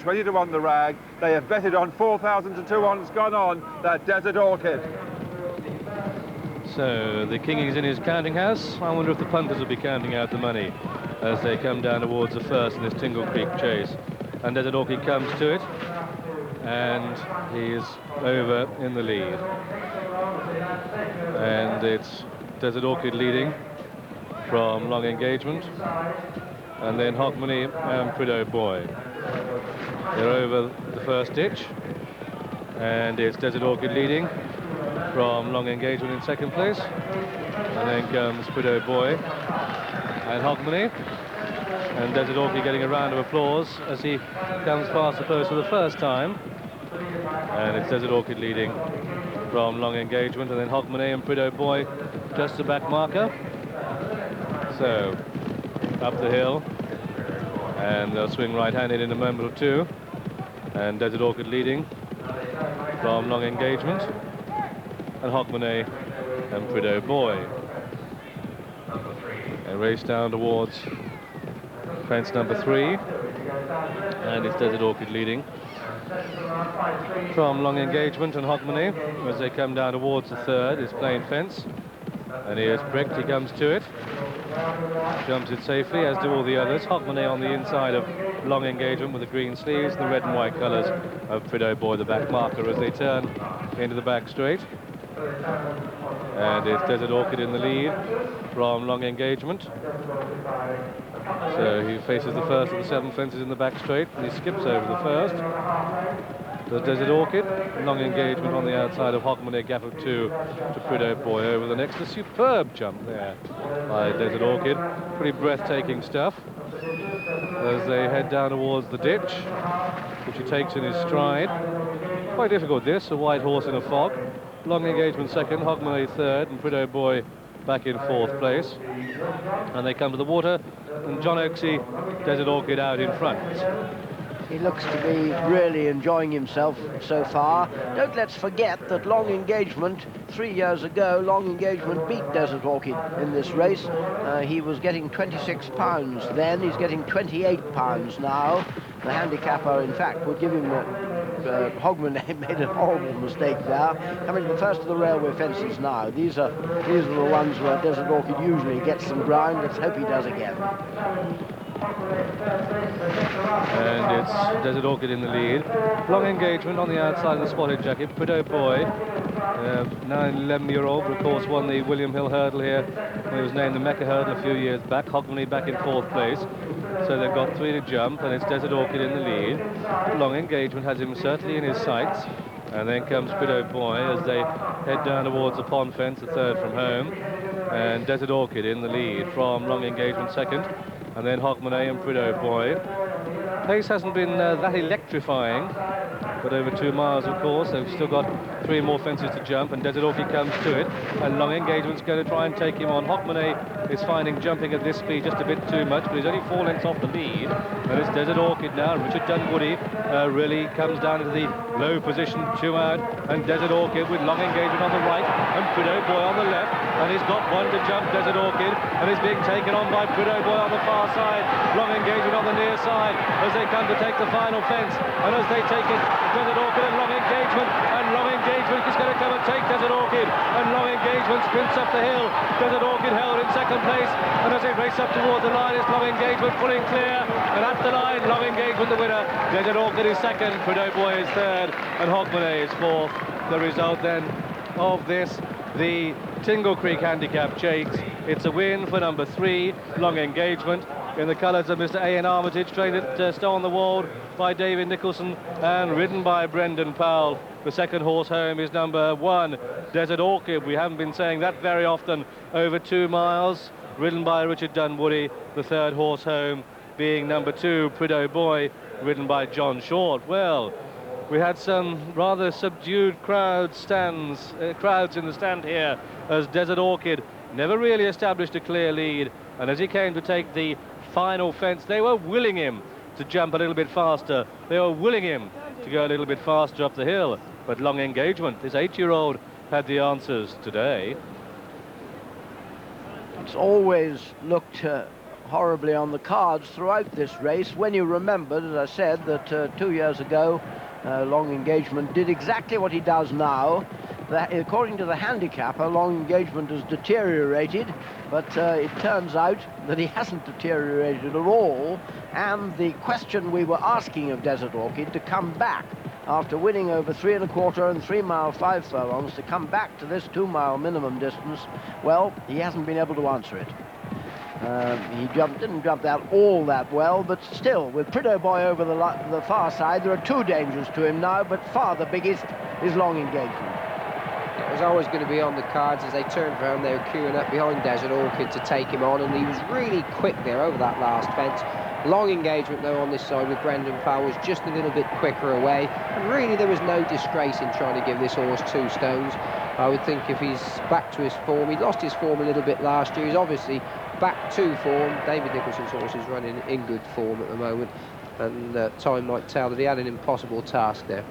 20 to 1 the rag. They have betted on 4,000 to 2 on. It's gone on. That Desert Orchid. So the king is in his counting house. I wonder if the punters will be counting out the money as they come down towards the first in this Tingle Creek chase. And Desert Orchid comes to it, and he is over in the lead. And it's Desert Orchid leading from Long Engagement, and then Hogmanay and Prideaux Boy. They're over the first ditch, and it's Desert Orchid leading from Long Engagement in second place, and then comes Prideaux Boy and Hogmanay, and Desert Orchid getting a round of applause as he comes past the post for the first time. And it's Desert Orchid leading from Long Engagement, and then Hogmanay and Prideaux Boy just the back marker. So up the hill, and they'll swing right-handed in a moment or two, and Desert Orchid leading from Long Engagement, and Hogmanay and Prideaux Boy. They race down towards fence number 3, and it's Desert Orchid leading from Long Engagement and Hogmanay as they come down towards the third. It's plain fence, and here's Brick. He comes to it, jumps it safely, as do all the others. Hogmanay on the inside of Long Engagement with the green sleeves, the red and white colours of Prideaux Boy, the back marker, as they turn into the back straight. And it's Desert Orchid in the lead from Long Engagement. So he faces the first of the 7 fences in the back straight, and he skips over the first. Does Desert Orchid. Long Engagement on the outside of Hogmanay, gap of 2 to Prideaux Boy over the next. A superb jump there by Desert Orchid. Pretty breathtaking stuff as they head down towards the ditch, which he takes in his stride. Quite difficult this, a white horse in a fog. Long Engagement second, Hogmanay third, and Prideaux Boy back in 4th place. And they come to the water, and John Oaksey, Desert Orchid out in front. He looks to be really enjoying himself so far. Don't let's forget that Long Engagement, 3 years ago, Long Engagement beat Desert Orchid in this race. He was getting £26 then, he's getting £28 now. The handicapper, in fact, would give him Hogmanay made a horrible mistake there. Coming to the first of the railway fences now. These are the ones where Desert Orchid usually gets some ground. Let's hope he does again. And it's Desert Orchid in the lead. Long Engagement on the outside of the spotted jacket. Prideaux Boy, 9-11-year-old, of course, won the William Hill Hurdle here when he was named the Mecca Hurdle a few years back. Hogmanay back in 4th place. So they've got 3 to jump, and it's Desert Orchid in the lead. Long Engagement has him certainly in his sights. And then comes Prideaux Boy as they head down towards the pond fence, the third from home. And Desert Orchid in the lead from Long Engagement second. And then Hogmanay and Prideaux Boy. Pace hasn't been that electrifying, but over 2 miles, of course. They've still got 3 more fences to jump, and Desert Orchid comes to it, and Long Engagement's going to try and take him on. Hogmanay is finding jumping at this speed just a bit too much, but he's only 4 lengths off the lead, and it's Desert Orchid now. Richard Dunwoody really comes down into the low position, 2 out, and Desert Orchid with Long Engagement on the right, and Prideaux Boy on the left, and he's got 1 to jump, Desert Orchid, and he's being taken on by Prideaux Boy on the far side, Long Engagement on the near side, as they come to take the final fence, and as they take it, Desert Orchid and Long Engagement is going to come and take Desert Orchid, and Long Engagement sprints up the hill. Desert Orchid held in second place, and as they race up towards the line, it's Long Engagement pulling clear, and at the line, Long Engagement the winner. Desert Orchid is second, Prideaux Boy is third, and Hogmanay is 4th. The result then of this, the Tingle Creek Handicap Chase. It's a win for number 3, Long Engagement, in the colours of Mr. A.N. Armitage, trained at Stow-on-the-Wold by David Nicholson and ridden by Brendan Powell. The second horse home is number 1, Desert Orchid. We haven't been saying that very often, over 2 miles, ridden by Richard Dunwoody. The third horse home being number 2, Prideaux Boy, ridden by John Short. Well, we had some rather subdued crowds in the stand here, as Desert Orchid never really established a clear lead, and as he came to take the final fence, they were willing him to jump a little bit faster. They were willing him to go a little bit faster up the hill, but Long Engagement, this 8-year-old, had the answers today. It's always looked horribly on the cards throughout this race when you remembered, as I said, that 2 years ago Long Engagement did exactly what he does now. According to the handicapper, Long Engagement has deteriorated, but it turns out that he hasn't deteriorated at all, and the question we were asking of Desert Orchid to come back after winning over 3 1/4 and 3 mile 5 furlongs, to come back to this 2 mile minimum distance, well, he hasn't been able to answer it. He didn't jump that all that well, but still, with Prideaux Boy over the far side, there are 2 dangers to him now, but far the biggest is Long Engagement. It was always going to be on the cards. As they turned around, they were queuing up behind Desert Orchid to take him on, and he was really quick there over that last fence. Long Engagement, though, on this side with Brendan Powell was just a little bit quicker away, and really there was no disgrace in trying to give this horse 2 stones. I would think if he's back to his form, he lost his form a little bit last year, he's obviously back to form. David Nicholson's horse is running in good form at the moment, and time might tell that he had an impossible task there.